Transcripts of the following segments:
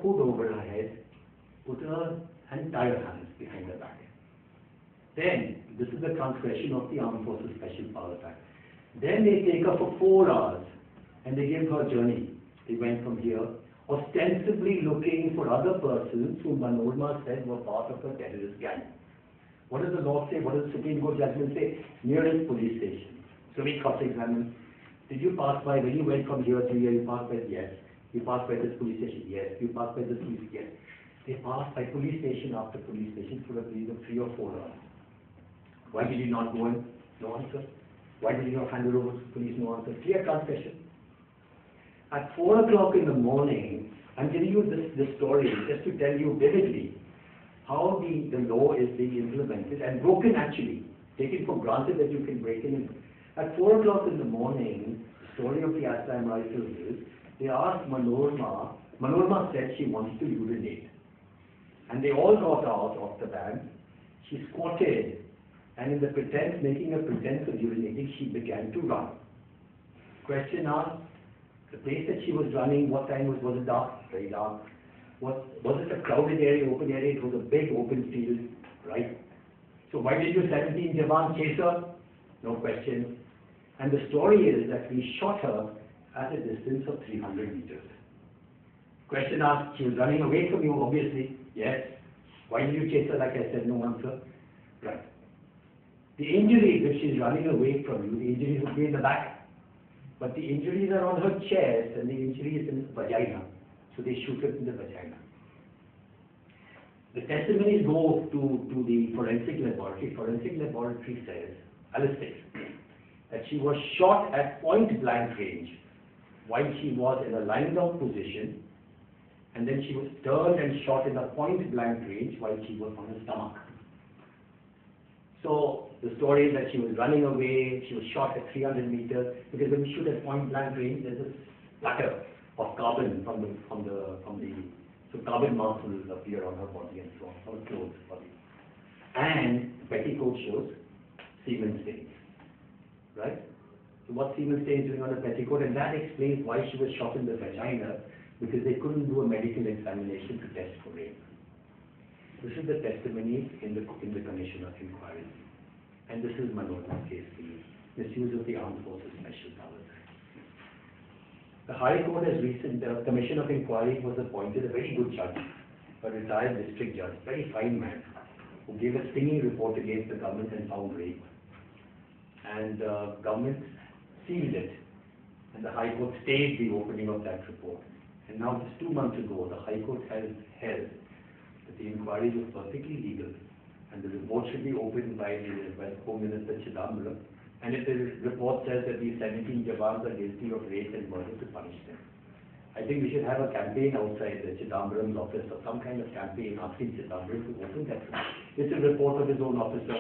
hood over her head, put her and tie her hands behind her back. Then, this is the transgression of the Armed Forces Special Powers Act. Then they take her for 4 hours and they give her a journey. They went from here, ostensibly looking for other persons who Manorma said were part of a terrorist gang. What does the law say? What does the Supreme Court judgment say? Nearest police station. So we cross-examine. Did you pass by, when you went from here to here, you passed by, yes. You passed by this police station, yes. You passed by this police, yes. They passed by police station after police station for a period of 3 or 4 hours. Why did you not go in? No answer. Why did you not hand it over to police? No answer. Clear transgression. At 4 o'clock in the morning, I'm giving you this story just to tell you vividly how the law is being implemented and broken actually. Take it for granted that you can break in. At 4 o'clock in the morning, the story of the Assam rifles is, they asked Manorma said she wants to urinate. And they all got out of the van. She squatted, and in the pretense, making a pretense of urinating, she began to run. Question asked, the place that she was running, what time was it dark? Very dark. Was it a crowded area, open area? It was a big open field, right? So why did you 17 Jawan chase her? No question. And the story is that we shot her at a distance of 300 meters. Question asked, she was running away from you, obviously. Yes. Why did you chase her? Like I said, no answer. Right. The injuries, if she's running away from you, the injuries would be in the back. But the injuries are on her chest and the injury is in the vagina. So they shoot her in the vagina. The testimonies go to the forensic laboratory. Forensic laboratory says, ballistics, that she was shot at point blank range while she was in a lying down position, and then she was turned and shot in a point blank range while she was on her stomach. So the story is that she was running away, she was shot at 300 meters, because when you shoot at point blank range, there's a splatter of carbon from the so carbon marks will appear on her body and so on, on her clothes body. And petticoat shows semen stains, right? So what semen stains doing on the petticoat, and that explains why she was shot in the vagina, because they couldn't do a medical examination to test for rape. This is the testimony in the Commission of Inquiry. And this is Manorma's case, the misuse of the Armed Forces Special Powers Act. The High Court has the Commission of Inquiry was appointed a very good judge, a retired district judge, very fine man, who gave a stinging report against the government and found rape. And government sealed it, and the High Court stayed the opening of that report. And now just 2 months ago, the High Court has held that the inquiry was perfectly legal, and the report should be opened by the Home Minister Chidambaram. And if the report says that these 17 Jawans are guilty of rape and murder, to punish them. I think we should have a campaign outside the Chidambaram's office, or some kind of campaign asking Chidambaram to open that report. It's a report of his own officer,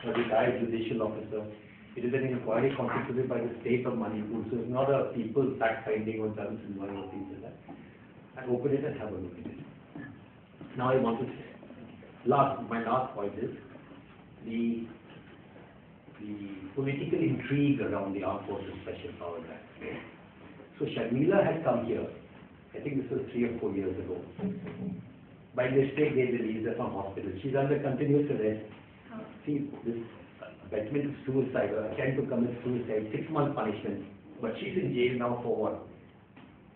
a retired judicial officer. It is an inquiry constituted by the state of Manipur, so it's not a people's fact-finding or terms and one or things like that. And open it and have a look at it. Now I want to say, my last point is the political intrigue around the Armed Forces Special Powers Act. So Sharmila had come here, I think this was 3 or 4 years ago. By mistake they released her from hospital. She's under continuous arrest. See, this abetment of suicide or attempt to commit suicide, 6 month punishment. But she's in jail now for what?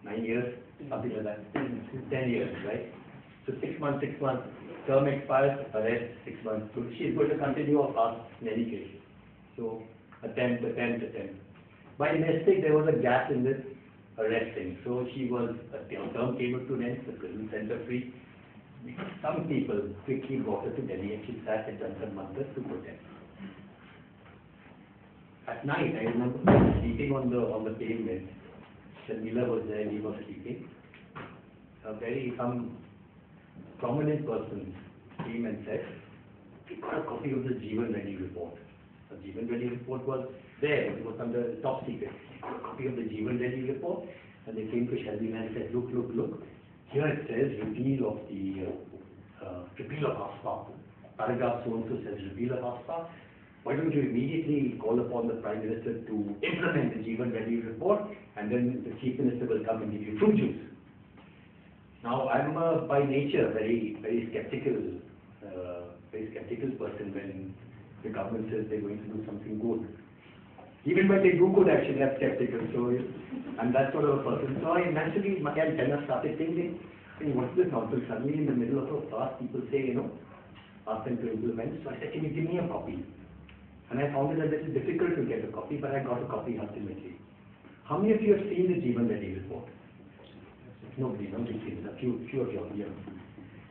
9 years? Something like that. 10 years, right? So 6 months, term expires, arrest, 6 months. So she's going to continue her path in any case. So attempt. By mistake there was a gap in this arresting. So she was, term came to an end, the prison sent her free. Some people quickly brought her to Delhi and she sat at Jantar Mantar to protest. At night, I remember sleeping on the pavement. Sharmila was there, he was sleeping. Some prominent person came and said, we got a copy of the Jeevan Reddy report. The Jeevan Reddy report was there, it was under top secret. We got a copy of the Jeevan Reddy report, and they came to Sharmila and said, look. Here it says repeal of AFSPA. Paragraph so-and-so says repeal of AFSPA. Why don't you immediately call upon the Prime Minister to implement the Jeevan Reddy report, and then the Chief Minister will come and give you fruit juice. Now, I'm by nature very skeptical person when the government says they're going to do something good. Even when they do good, actually, I'm skeptical. So, I'm that sort of a person. So, I naturally, my antenna started thinking, what's this nonsense? Suddenly, in the middle of a class, people say, ask them to implement. So, I said, can you give me a copy? And I found it a little difficult to get a copy, but I got a copy ultimately. How many of you have seen the Jeevan Reddy report? Nobody, nobody's seen it. A few of you here.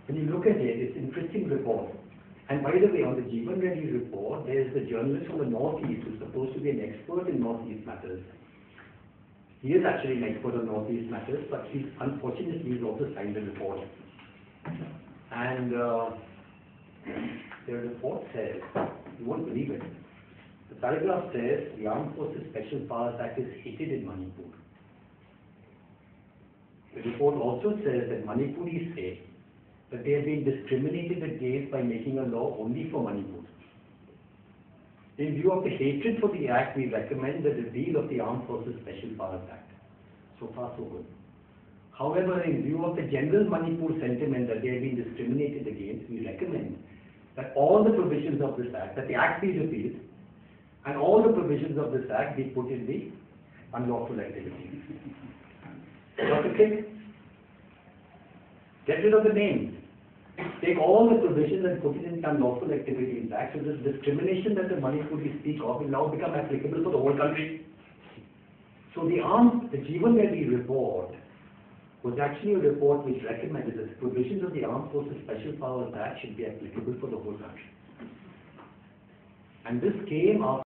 When you look at it, it's an interesting report. And by the way, on the Jeevan Reddy report, there is the journalist from the Northeast who's supposed to be an expert in Northeast matters. He is actually an expert on Northeast matters, but unfortunately he's also signed the report. And the report says, you won't believe it, the paragraph says the Armed Forces Special Powers Act is hated in Manipur. The report also says that Manipuris say that they have been discriminated against by making a law only for Manipur. In view of the hatred for the Act, we recommend the repeal of the Armed Forces Special Powers Act. So far, so good. However, in view of the general Manipur sentiment that they have been discriminated against, we recommend that all the provisions of this Act, that the Act be repealed, and all the provisions of this Act be put in the unlawful activity. Dr. King, get rid of the names. Take all the provisions and put it in unlawful activities act. So this discrimination that the Manipuris speak of will now become applicable for the whole country. So the Jeevan Reddy report was actually a report which recommended that the provisions of the Armed Forces Special Powers Act should be applicable for the whole country. And this came after